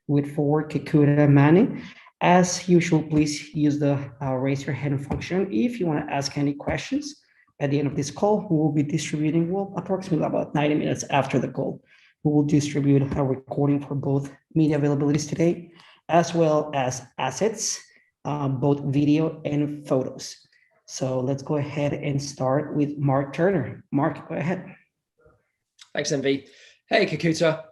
with forward Kekuta Manneh. As usual, please use the raise your hand function if you want to ask any questions. At the end of this call, we will be distributing, well, approximately about 90 minutes after the call. We will distribute a recording for both media availabilities today, as well as assets, both video and photos. So let's go ahead and start with Mark Turner. Mark, go ahead. Thanks, MV. Hey, Kekuta.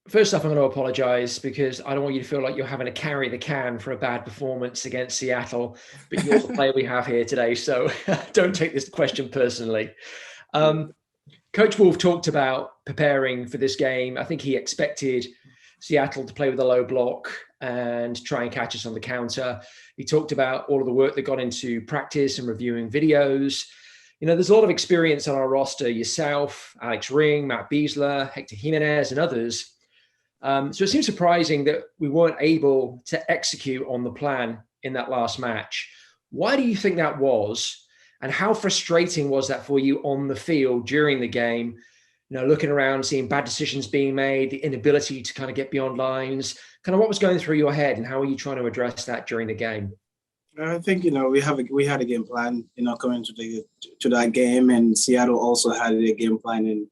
First off, I'm going to apologize because I don't want you to feel like you're having to carry the can for a bad performance against Seattle, but you're the player we have here today, so don't take this question personally. Coach Wolf talked about preparing for this game. I think he expected Seattle to play with a low block and try and catch us on the counter. He talked about all of the work that got into practice and reviewing videos. You know, there's a lot of experience on our roster, yourself, Alex Ring, Matt Beasler, Hector Jimenez, and others. So it seems surprising that we weren't able to execute on the plan in that last match. Why do you think that was? And how frustrating was that for you on the field during the game? You know, looking around, seeing bad decisions being made, the inability to kind of get beyond lines, kind of what was going through your head and how are you trying to address that during the game? I think, we had a game plan, coming to that game, and Seattle also had a game plan,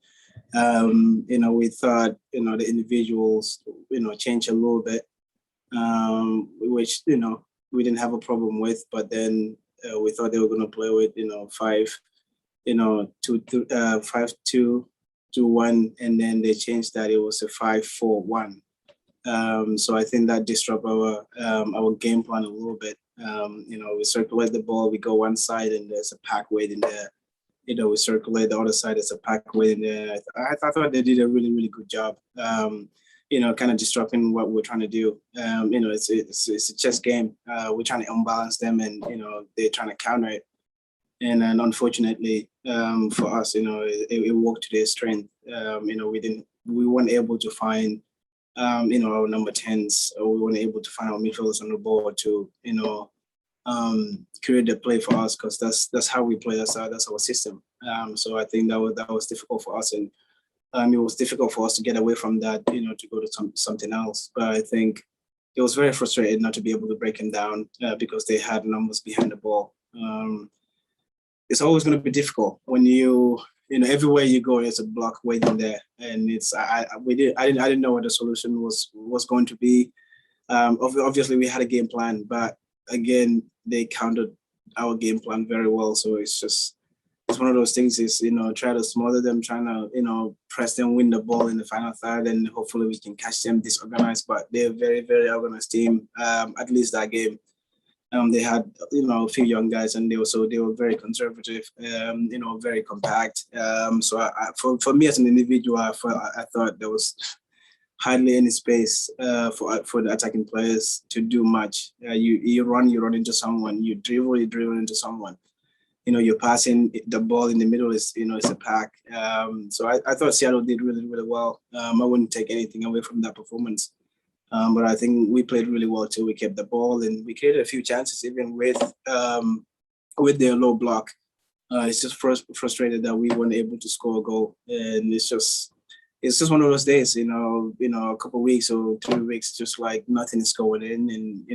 and we thought, the individuals, changed a little bit, which, we didn't have a problem with, but then we thought they were going to play with, 5-2-1, and then they changed that. It was a 5-4-1. So I think that disrupted our game plan a little bit. We circulate the ball, we go one side, and there's a pack waiting there. We circulate the other side, there's a pack waiting there. I thought they did a really, really good job. Kind of disrupting what we're trying to do. It's a chess game. We're trying to unbalance them, and they're trying to counter it. And then unfortunately for us, it worked to their strength. We weren't able to find our number 10s, or we weren't able to find our midfielders on the board to create the play for us, because that's how we play. That's our system. So I think that was difficult for us, and it was difficult for us to get away from that, to go to something else. But I think it was very frustrating not to be able to break them down because they had numbers behind the ball. It's always going to be difficult when everywhere you go, there's a block waiting there, and I didn't know what the solution was going to be. Obviously, we had a game plan, but again, they countered our game plan very well. So it's one of those things. Is try to smother them, trying to press them, win the ball in the final third, and hopefully we can catch them disorganized. But they're a very, very organized team. At least that game. They had, a few young guys, and they were very conservative, very compact. So for me as an individual, I thought there was hardly any space for the attacking players to do much. You run into someone, you dribble into someone. You're passing the ball in the middle is, it's a pack. So I thought Seattle did really, really well. I wouldn't take anything away from that performance. But I think we played really well too. We kept the ball, and we created a few chances even with their low block. It's just frustrated that we weren't able to score a goal, and it's just one of those days. A couple of weeks or 2 weeks, just like nothing is going in, and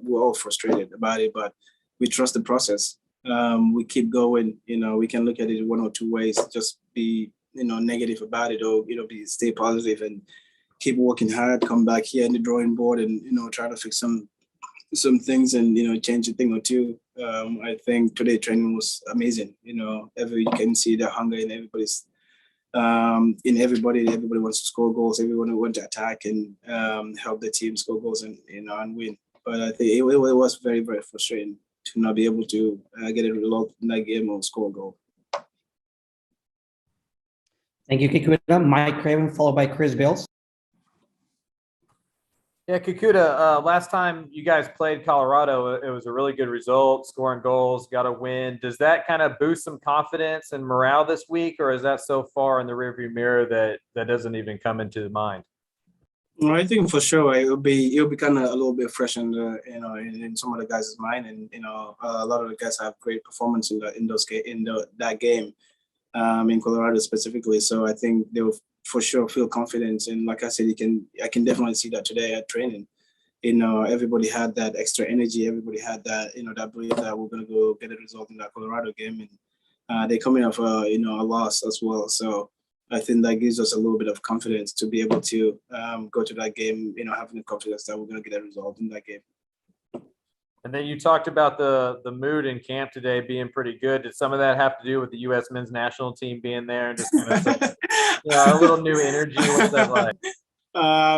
we're all frustrated about it. But we trust the process. We keep going. We can look at it one or two ways. Just be negative about it, or stay positive and keep working hard, come back here in the drawing board, and try to fix some things, and change a thing or two. I think today training was amazing. You can see the hunger in everybody's everybody wants to score goals. Everyone wants to attack and help the team score goals and win. But I think it was very, very frustrating to not be able to get a result in that game or score a goal. Thank you, Kekuta. Mike Craven, followed by Chris Bills. Yeah, Kekuta, last time you guys played Colorado, it was a really good result, scoring goals, got a win. Does that kind of boost some confidence and morale this week, or is that so far in the rearview mirror that doesn't even come into the mind? Well, I think for sure it'll be kind of a little bit fresh in in some of the guys' mind, and a lot of the guys have great performance in that game, in Colorado specifically. So I think they'll for sure feel confident. And like I said, I can definitely see that today at training. Everybody had that extra energy. Everybody had that, that belief that we're going to go get a result in that Colorado game. And they're coming off a loss as well. So I think that gives us a little bit of confidence to be able to go to that game, having the confidence that we're going to get a result in that game. And then you talked about the mood in camp today being pretty good. Did some of that have to do with the U.S. men's national team being there and just kind of a little new energy? What's that like?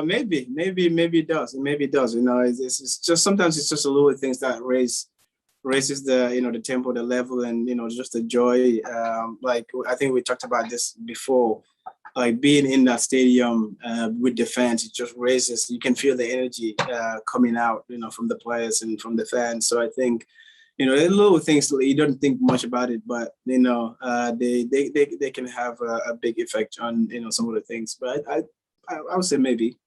Maybe it does. Maybe it does. It's just sometimes it's just a little things that raises the the tempo, the level, and just the joy. Like I think we talked about this before. Like being in that stadium with the fans, it just raises. You can feel the energy coming out, from the players and from the fans. So I think, little things you don't think much about it, but they can have a big effect on some of the things. But I would say maybe.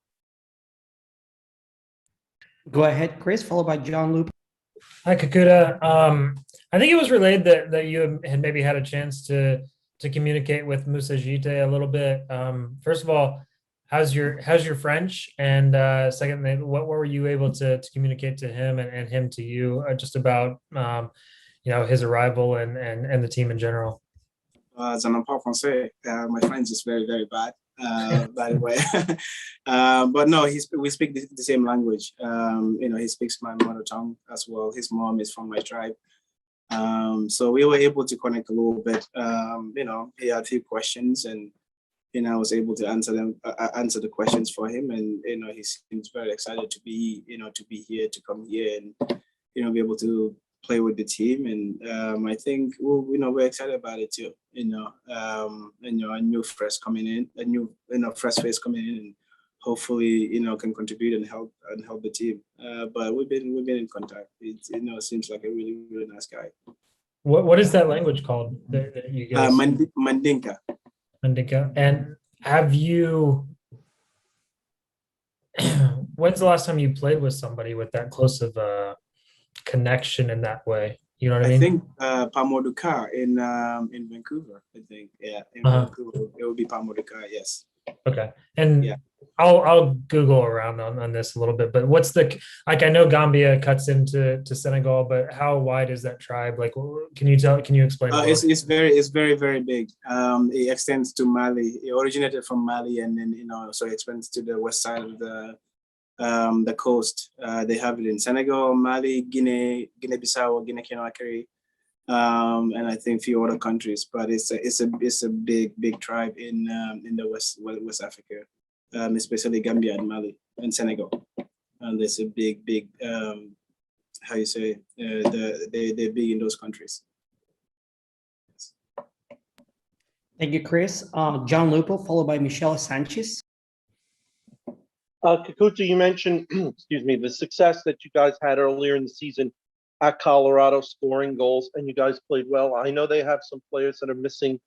Go ahead, Chris, followed by John Loop. Hi, Kekuta. I think it was relayed that you had maybe had a chance to communicate with Musa Jite a little bit. First of all, how's your French? And secondly, what were you able to communicate to him and him to you just about his arrival and the team in general? Je n'en parle français. My French is very, very bad, by the way. But no, we speak the same language. He speaks my mother tongue as well. His mom is from my tribe. So we were able to connect a little bit. He had a few questions, and I was able to answer the questions for him. And he seems very excited to be here, to come here, and be able to play with the team. And I think we're excited about it too. A new fresh coming in, a new fresh face coming in, and hopefully can contribute and help the team. But we've been in contact. It seems like a really, really nice guy. What is that language called that you guys? Mandinka. Mandinka. And have you? When's the last time you played with somebody with that close of a connection in that way? You know what I mean? I think Pamoduka in Vancouver. I think Vancouver it would be Pamoduka. Yes. Okay. And yeah. I'll Google around on this a little bit, but what's I know Gambia cuts into Senegal, but how wide is that tribe? Like, can you explain? It's very, very big. It extends to Mali. It originated from Mali, and then so it extends to the west side of the coast. They have it in Senegal, Mali, Guinea-Bissau, Guinea-Conakry, and I think a few other countries. But it's a big tribe in the West Africa. Especially Gambia and Mali and Senegal, and there's a big how you say they're big in those countries. Thank you, Chris. John Lupo, followed by Michelle Sanchez. Kekuta, you mentioned, excuse me, the success that you guys had earlier in the season at Colorado, scoring goals, and you guys played well. I know they have some players that are missing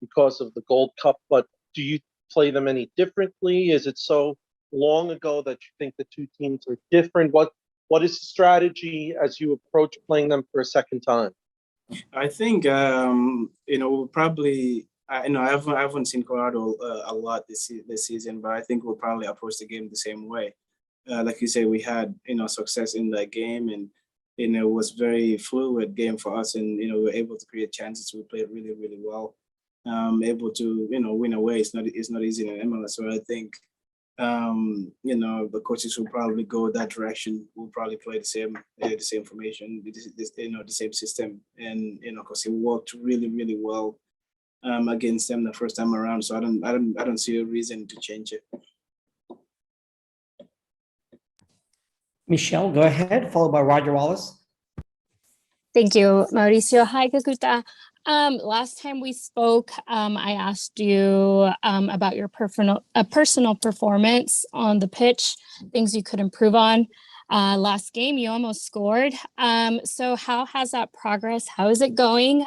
because of the Gold Cup, but do you play them any differently? Is it so long ago that you think the two teams are different? What is the strategy as you approach playing them for a second time? I think we'll probably I haven't seen Colorado a lot this season, but I think we'll probably approach the game the same way. Like you say, we had success in that game, and it was very fluid game for us, and we were able to create chances. We played really, really well. Able to win away. It's not easy in MLS. So I think the coaches will probably go that direction. We'll probably play the same formation, the same system, and because it worked really, really well against them the first time around. So I don't see a reason to change it. Michelle, go ahead, followed by Roger Wallace. Thank you, Mauricio. Hi, Kekuta. Last time we spoke, I asked you about your personal performance on the pitch, things you could improve on. Last game, you almost scored. So how has that progressed? How is it going?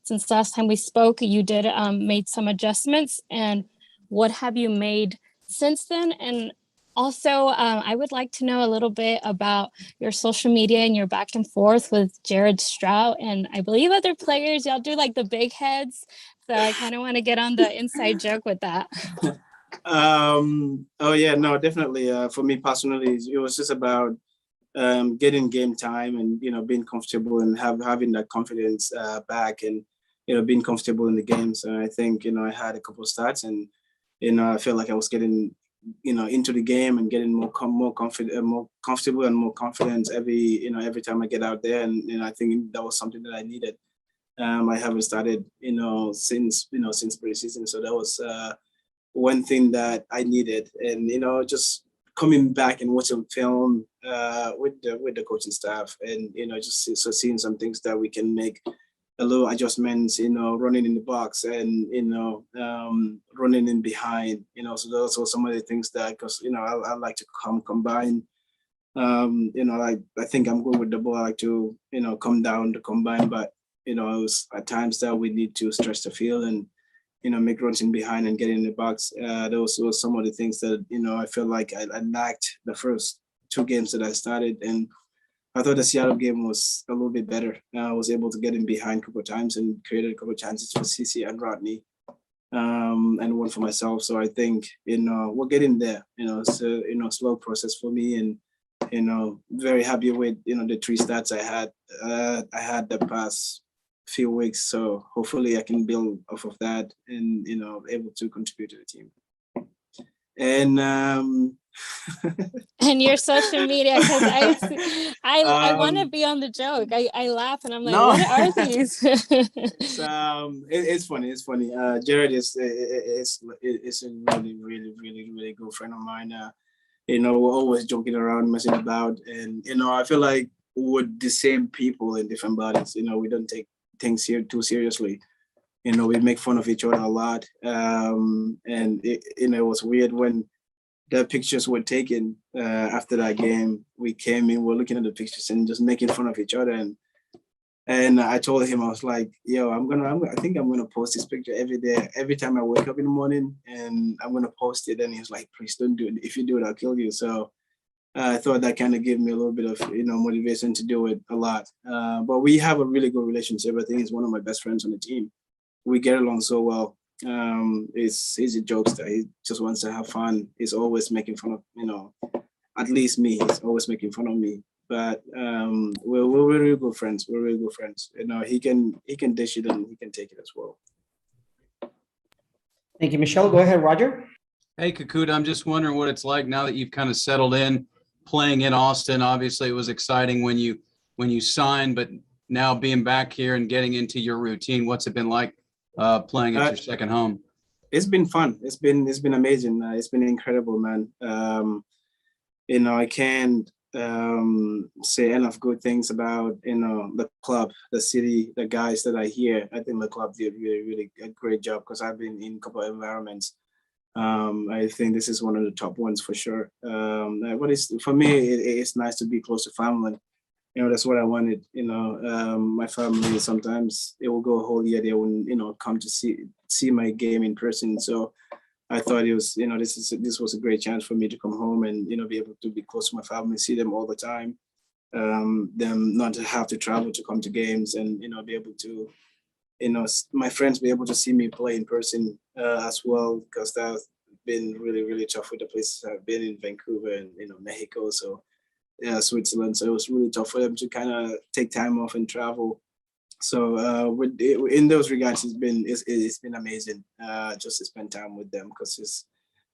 Since last time we spoke, you did made some adjustments, and what have you made since then? And also, I would like to know a little bit about your social media and your back and forth with Jared Strout and I believe other players. Y'all do like the big heads So I kind of want to get on the inside joke with that. Oh yeah, no, definitely. For me personally, it was just about getting game time and being comfortable and having that confidence back and being comfortable in the games. And I think I had a couple of starts and I felt like I was getting into the game and getting more confident, more comfortable and more confidence every time I get out there. And I think that was something that I needed. I haven't started since preseason, so that was one thing that I needed. And just coming back and watching film with the coaching staff, and just seeing some things that we can make a little adjustments, running in the box and running in behind, so those are some of the things that, because I like to combine. I think I'm good with the ball. I like to come down to combine, but it was at times that we need to stretch the field and make runs in behind and get in the box. Those were some of the things that I feel like I lacked the first two games that I started, and I thought the Seattle game was a little bit better. I was able to get in behind a couple of times and created a couple of chances for CC and Rodney, and one for myself. So I think we're getting there. It's a slow process for me, and very happy with the three stats I had the past few weeks. So hopefully I can build off of that and able to contribute to the team. And and your social media, because I want to be on the joke. I laugh and I'm like, what are these? It's funny. Jared is a really good friend of mine. We're always joking around, messing about, and I feel like with the same people in different bodies, we don't take things here too seriously. We make fun of each other a lot, and it was weird when the pictures were taken after that game. We came in, we're looking at the pictures and just making fun of each other, and I told him, I was like, yo, I think I'm gonna post this picture every day, every time I wake up in the morning, and I'm gonna post it. And he was like, please don't do it. If you do it, I'll kill you. So I thought that kind of gave me a little bit of motivation to do it a lot. But we have a really good relationship. I think he's one of my best friends on the team. We get along so well. He's a jokester. He just wants to have fun. He's always making fun of at least me. He's always making fun of me. But we're really good friends. We're really good friends. He can dish it and he can take it as well. Thank you, Michelle. Go ahead, Roger. Hey, Kekuta, I'm just wondering what it's like now that you've kind of settled in playing in Austin. Obviously, it was exciting when you signed, but now being back here and getting into your routine, what's it been like playing at your second home? It's been fun. It's been amazing. It's been incredible, man. I can't say enough good things about the club, the city, the guys that I hear. I think the club did really a great job, because I've been in a couple of environments. I think this is one of the top ones for sure. For me, it's nice to be close to family. That's what I wanted. My family, sometimes it will go a whole year, they wouldn't come to see my game in person. So I thought it was, this was a great chance for me to come home and be able to be close to my family, see them all the time, them not to have to travel to come to games, and be able to my friends be able to see me play in person as well, because that's been really tough with the places I've been in, Vancouver and Mexico, so Switzerland. So it was really tough for them to kind of take time off and travel. So in those regards, it's been amazing just to spend time with them, because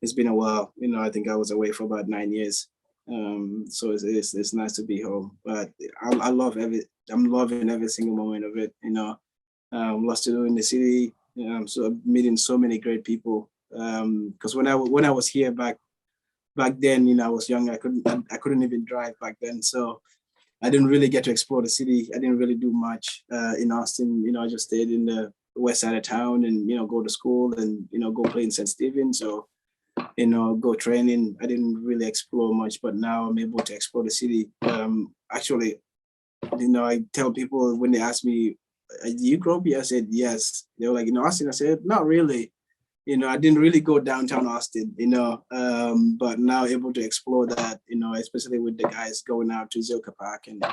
it's been a while. I think I was away for about 9 years. So it's nice to be home. But I'm loving every single moment of it. Lots to do in the city. So meeting so many great people. Because when I was here back then, I was young. I couldn't even drive back then. So I didn't really get to explore the city. I didn't really do much in Austin. I just stayed in the west side of town and go to school and go play in St. Stephen's. So go training. I didn't really explore much, but now I'm able to explore the city. Actually, I tell people when they ask me, "Do you grow up here?" I said yes. They were like, Austin. I said, not really. I didn't really go downtown Austin, but now able to explore that, especially with the guys going out to Zilka Park and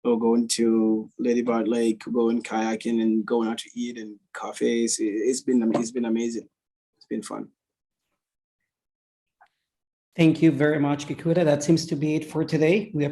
or going to Lady Bird Lake, going kayaking and going out to eat and cafes. It's been amazing. It's been fun. Thank you very much, Kekuta. That seems to be it for today. We